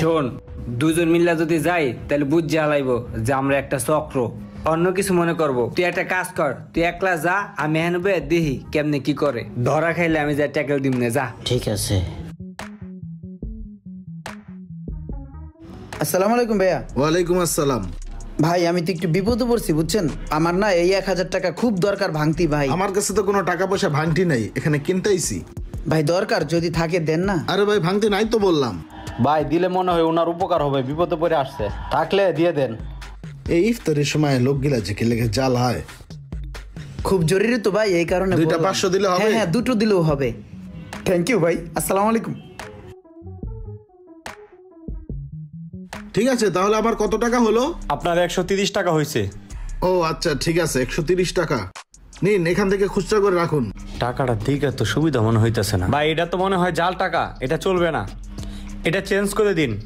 শোন, দুজন মিল্লা যদি যাই তাহলে বুঝ জ্বালাইব যে আমরা একটা চক্র। অন্য কিছু মনে করব। তুই একটা কাজ কর, তুই একলা যা, আমি হেনবে দেখি কেমনে কি করে। ধরা খাইলে আমি যা ট্যাকেল দিম না, যা। ঠিক আছে। আসসালামু আলাইকুম ভাইয়া। ওয়ালাইকুম আসসালাম। ভাই আমি তো একটু বিপদে পড়ছি বুঝছেন, আমার না এই 1000 টাকা খুব দরকার ভাঙতি ভাই। আমার কাছে তো কোনো টাকা পয়সা ভাঙতি নাই, এখানে কিনতেইছি। ভাই দরকার, যদি থাকে দেন না। আরে ভাই ভাঙতি নাই তো বললাম। ভাই দিলে মনে হয় ওনার উপকার হবে, বিপদে পড়ে আসছে, থাকলে দিয়ে দেন। এই ইফতারের সময় লোকগুলা যে কি লেগে জাল হয়। খুব জরুরি তো ভাই, এই কারণে দুইটা বললাম। 500 দিলে হবে? হ্যাঁ হ্যাঁ, দুটো দিলেও হবে। থ্যাংক ইউ ভাই, আসসালামু আলাইকুম। ঠিক আছে, তাহলে আমার কত টাকা হলো? আপনার 130 টাকা হয়েছে। ও আচ্ছা ঠিক আছে, 130 টাকা নিন, এখান থেকে খুচরা করে রাখুন। টাকাটা দিকে তো সুবিধা মনে হইতেছে না ভাই, এটা তো মনে হয় জাল টাকা, এটা চলবে না, এটা চেঞ্জ করে দিন।